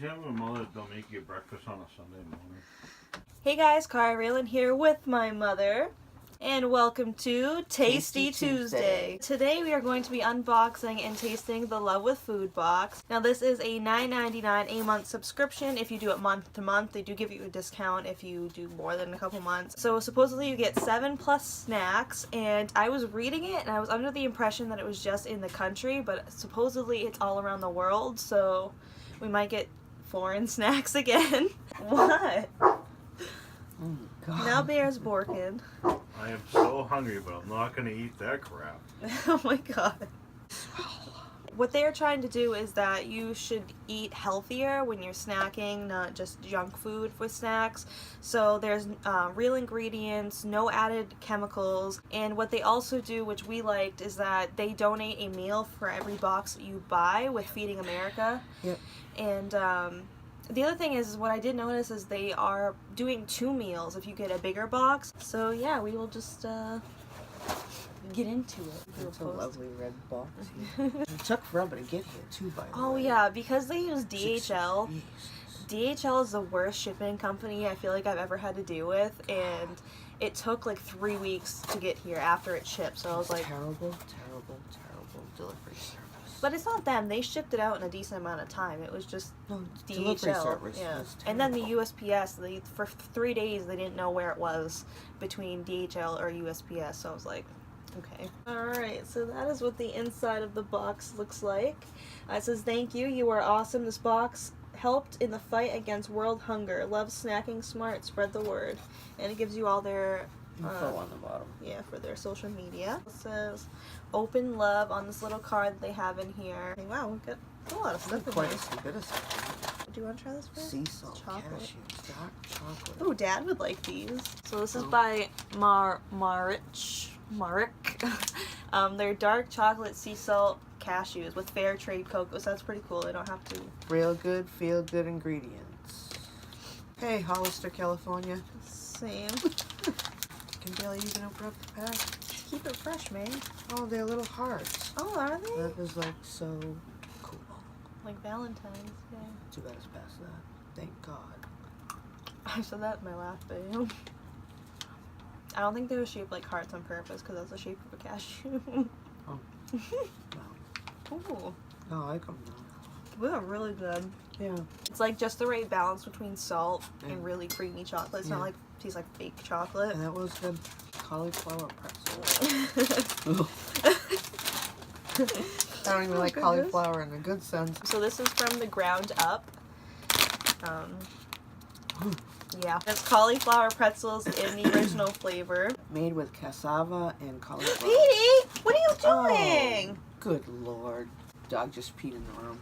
you have a mother that don't make you breakfast on a Sunday morning? Hey guys, Cara Raylan here with my mother, and welcome to Tasty Tuesday. Today we are going to be unboxing and tasting the Love with Food box. Now this is a $9.99 a month subscription. If you do it month to month, they do give you a discount if you do more than a couple months. So supposedly you get 7+ snacks, and I was reading it and I was under the impression that it was just in the country, but supposedly it's all around the world, so we might get foreign snacks again. What? Oh my God. Now Bear's borking. I am so hungry, but I'm not going to eat that crap. Oh my God. What they are trying to do is that you should eat healthier when you're snacking, not just junk food with snacks. So there's real ingredients, no added chemicals, and what they also do, which we liked, is that they donate a meal for every box that you buy with Feeding America. Yep. And the other thing is, what I did notice is they are doing 2 meals if you get a bigger box. So yeah, we will just get into it. It's a lovely red box here. It took forever to get here too, by the way. Oh yeah, because they use DHL. Jesus. DHL is the worst shipping company I feel like I've ever had to deal with, and it took like 3 weeks to get here after it shipped. So I was like, terrible delivery service. but it's not them. They shipped it out in a decent amount of time. It was just Delivery DHL. service Yeah. was And then the terrible. USPS, for 3 days they didn't know where it was between DHL or USPS. So I was like, okay. Alright, so that is what the inside of the box looks like. It says, "Thank you. You are awesome. This box helped in the fight against world hunger. Love snacking smart. Spread the word." And it gives you all their Info on the bottom. yeah, for their social media. It says open love on this little card that they have in here. Wow, we've got a lot of stuff in Quite here. a bit of stuff. Do you want to try this first? Sea salt, Chocolate. cashews, dark chocolate. Oh, Dad would like these. So this is Oh. by Marik. They're dark chocolate sea salt cashews with fair trade cocoa. So that's pretty cool. They don't have to. Real good, feel good ingredients. Hey, Hollister, California. Same. Can barely even open up the pack. Keep it fresh, man. Oh, they're little hearts. Oh, are they? That is like so cool. Like Valentine's Day. Too bad it's past that. Thank God. I said that in my last video. I don't think they were shaped like hearts on purpose, because that's the shape of a cashew. Oh. Wow. Ooh, No, I like them now. they're really good. Yeah. It's like just the right balance between salt Yeah. and really creamy chocolate. It's not Yeah. like tastes like fake chocolate. And that was the cauliflower pretzel. I don't even Oh, like goodness. cauliflower in a good sense. So this is from the ground up. Yeah, it's cauliflower pretzels in the original flavor. Made with cassava and cauliflower. Petey, what are you doing? Oh, good Lord. Dog just peed in the room.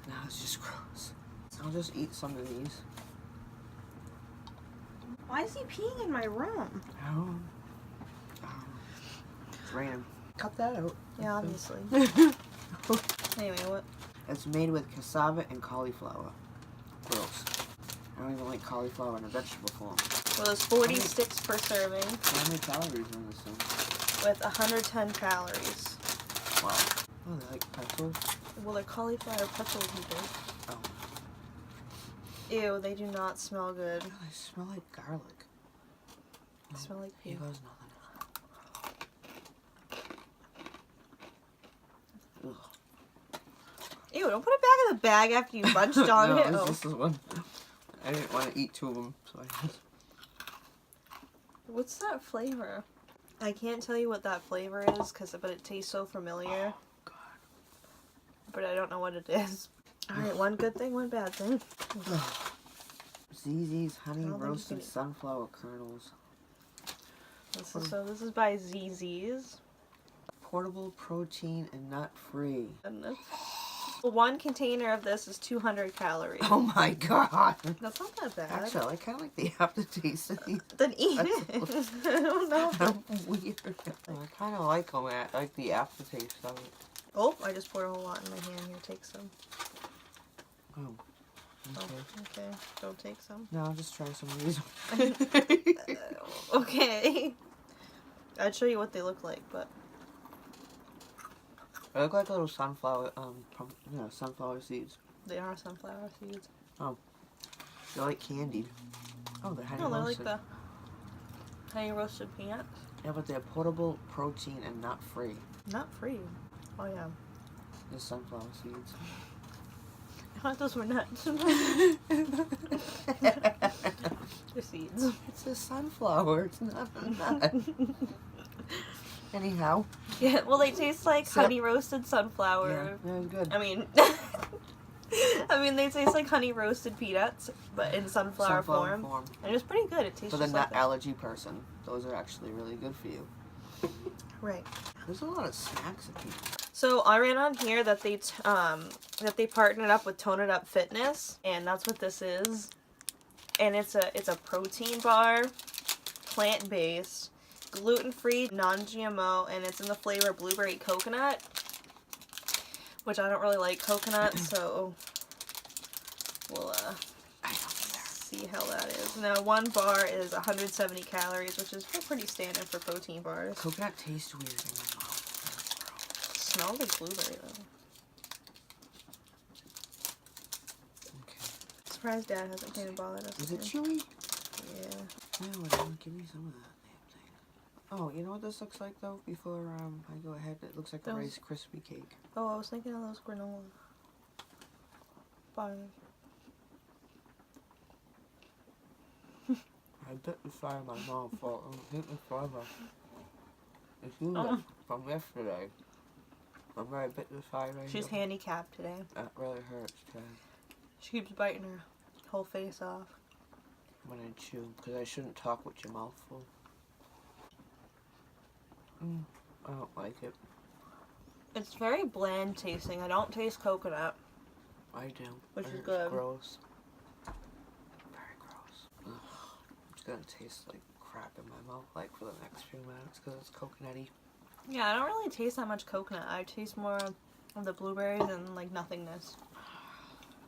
Now it's just gross. I'll just eat some of these. Why is he peeing in my room? Oh. It's random. Cut that out. Yeah, obviously. Anyway, what? It's made with cassava and cauliflower. Gross. I don't even like cauliflower in a vegetable form. Well, there's 40 sticks per serving How many calories in this thing? with 110 calories. Wow. Oh, they like pretzels? Well, they're cauliflower pretzels, you think. Oh. Ew, they do not smell good. Oh, they smell like garlic. They smell like Here pee. goes nothing. Ugh. Ew, don't put it back in the bag after you munched on No, it. it's Oh. just this one. I didn't want to eat 2 of them, so I just... What's that flavor? I can't tell you what that flavor is, but it tastes so familiar. Oh, God. But I don't know what it is. Alright, one good thing, one bad thing. ZZ's honey I don't think you roasted can- sunflower kernels. This is by ZZ's. Portable, protein, and nut-free. Goodness. One container of this is 200 calories. Oh my God. That's not that bad. Actually, I kind of like the aftertaste of these. Then eat it. I don't know. Weird. I kind of like them. I like the aftertaste of it. Oh, I just poured a whole lot in my hand. Here, take some. Oh. Oh, Okay. okay. Don't take some. No, I'll just try some of these. Okay. I'd show you what they look like, but They look like little sunflower, sunflower seeds. they are sunflower seeds. They're like candied. Oh, they're honey No, they're like roasted. the honey roasted peanuts. Yeah, but they're portable, protein, and not free. Not free. Oh yeah. The sunflower seeds. I thought those were nuts. They're seeds. It's a sunflower. It's not a nut. Anyhow. Yeah, well they taste like So- honey roasted sunflower. Yeah, that's good. I mean they taste like honey roasted peanuts, but in sunflower form. And it's pretty good. It tastes For the just nut like that. allergy person, those are actually really good for you. Right. There's a lot of snacks at people. So I read on here that they partnered up with Tone It Up Fitness, and that's what this is. And it's a protein bar, plant-based, gluten-free, non-GMO, and it's in the flavor blueberry coconut, which I don't really like coconut, so we'll see how that is. Now, one bar is 170 calories, which is pretty standard for protein bars. Coconut tastes weird in my mouth. Smells like blueberry though. Okay. Surprised Dad hasn't came and bothered us. Is it again. chewy? Yeah. No, whatever. Give me some of that damn thing. Oh, you know what this looks like though? Before I go ahead, it looks like a Those- Rice Krispie cake. Oh, I was thinking of those granola bars. I bit the side of my mouth for hit me forever. It's you Oh. from yesterday. Remember I bit the side right She's here? handicapped today. That really hurts, Chad. She keeps biting her whole face off. When I chew, because I shouldn't talk with your mouth full. I don't like it. It's very bland tasting. I don't taste coconut. I do. Which and is it's good. Gross. Very gross. Ugh. It's gonna taste like crap in my mouth like for the next few minutes because it's coconutty. Yeah, I don't really taste that much coconut. I taste more of the blueberries and like nothingness.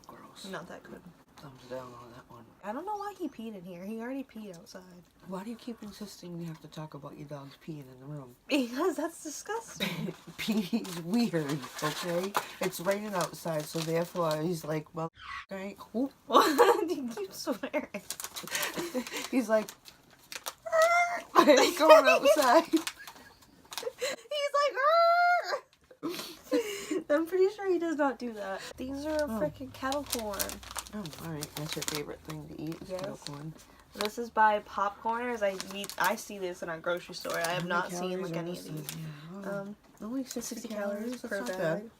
Gross. Not that good. Thumbs down on that one. I don't know why he peed in here. He already peed outside. Why do you keep insisting we have to talk about your dog's peeing in the room? Because that's disgusting. Peeing's weird, okay? It's raining outside, so therefore he's like, well, okay, whoop. You keep swearing. He's like, he's going outside. He's like, "Arr!" I'm pretty sure he does not do that. These are freaking kettle corn. Oh, alright, that's your favorite thing to eat, is Yes. kettle corn. This is by Popcorners. I see this in our grocery store. I have How not many seen like calories any are of these. this? Yeah, only 60, 60 calories calories that's per not bag. bad.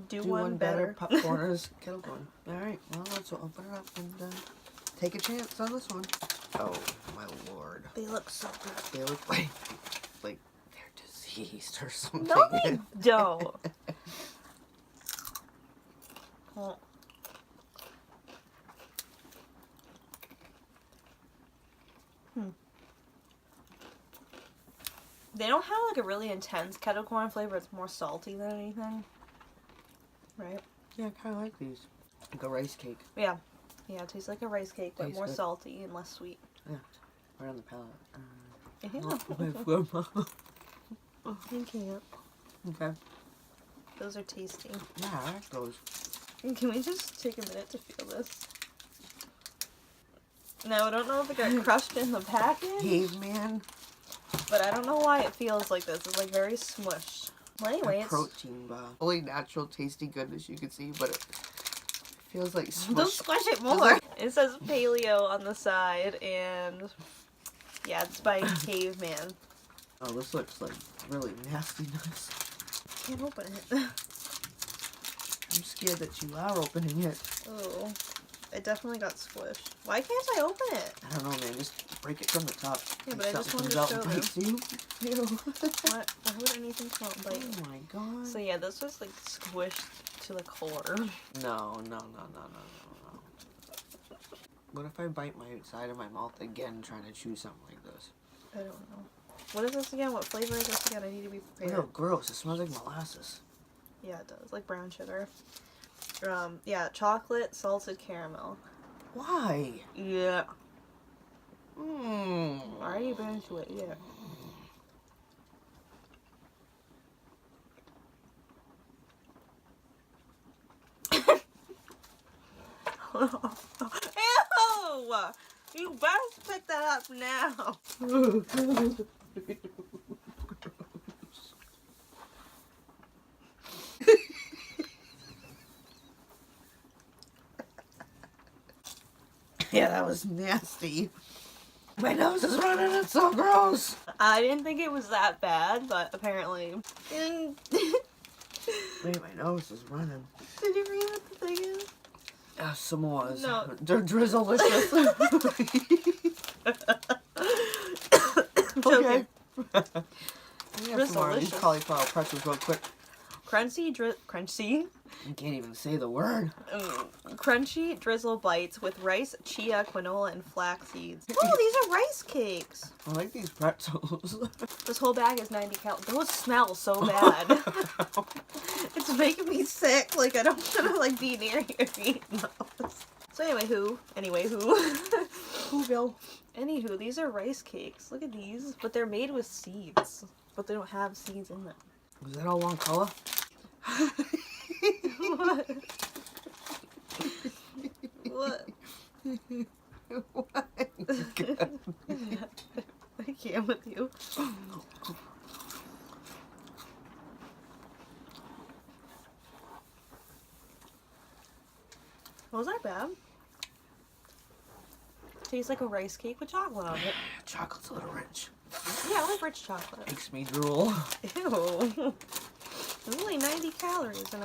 Do Do one better. Popcorners, kettle corn. Alright, well, let's open it up and take a chance on this one. Oh, my lord. They look so good. They look like they're diseased or something. No, they don't. Oh. They don't have like a really intense kettle corn flavor. It's more salty than anything. Right? Yeah, I kind of like these. Like a rice cake. Yeah. Yeah, it tastes like a rice cake, but Tastes more good. salty and less sweet. Right on the palate. Yeah. You can't. Okay. Those are tasty. Yeah, I like those. Can we just take a minute to feel this? Now, I don't know if it got crushed in the package, Caveman. but I don't know why it feels like this. It's like very smushed. Well, anyway, A it's... protein bar. Only natural, tasty goodness you can see, but it feels like Don't smush. squish it more! like- It says paleo on the side, and... Yeah, it's by Caveman. Oh, this looks like really nastiness. Can't open it. I'm scared that you are opening it. Oh. It definitely got squished. Why can't I open it? I don't know, man. Just break it from the top. Yeah, and but I just something wanted comes to out and show bites you. Ew. What? Why would anything come out and bite? Oh my god. So yeah, this was like squished to the core. No. What if I bite my side of my mouth again trying to chew something like this? I don't know. What is this again? What flavor is this again? I need to be prepared. Ew, gross. It smells like molasses. Yeah, it does. Like brown sugar. Yeah, chocolate, salted caramel. Why? Yeah. Mmm. Already been into it, yeah. Ew! You best pick that up now. Yeah, that was nasty. My nose is running, it's so gross. I didn't think it was that bad, but apparently. Did Wait, my nose is running. you read what the thing is? Samoas. No. They're drizzlicious. Okay. We have some more of these Drizzlicious. cauliflower pretzels real quick. Crunchy? I can't even say the word. Crunchy drizzle bites with rice, chia, quinoa, and flax seeds. Oh, these are rice cakes. I like these pretzels. This whole bag is 90 calories. Those smell so bad. It's making me sick. Like, I don't want to, like, be near you eating those. So anyway, who go? Anywho, these are rice cakes. Look at these. But they're made with seeds. But they don't have seeds in them. Was that all one color? What? What? What? I can't with you. Was that bad? Tastes like a rice cake with chocolate on it. Chocolate's a little rich. Yeah, I like rich chocolate. Makes me drool. Ew. It's only 90 calories and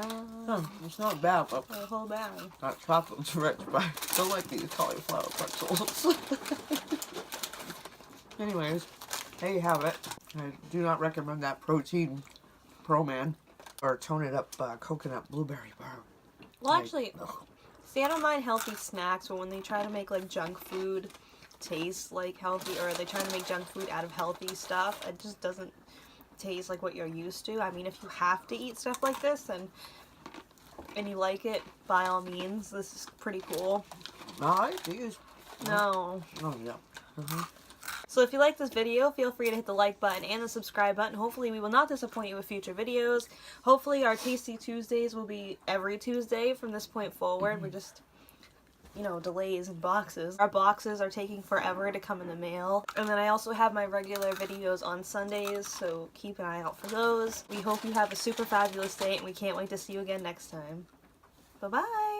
It's not bad, but a whole bag. that chocolate's rich, but I still like these cauliflower pretzels. Anyways, there you have it. I do not recommend that protein Pro Man or tone it up coconut blueberry bar. Well, actually, see, I don't mind healthy snacks, but when they try to make, like, junk food taste like healthy, or they try to make junk food out of healthy stuff, it just doesn't taste like what you're used to. I mean, if you have to eat stuff like this and you like it, by all means, this is pretty cool. No, I like these. No. Oh, yeah. So if you like this video, feel free to hit the like button and the subscribe button. Hopefully we will not disappoint you with future videos. Hopefully our Tasty Tuesdays will be every Tuesday from this point forward. We're just, you know, delays in boxes. Our boxes are taking forever to come in the mail. And then I also have my regular videos on Sundays, so keep an eye out for those. We hope you have a super fabulous day, and we can't wait to see you again next time. Bye-bye!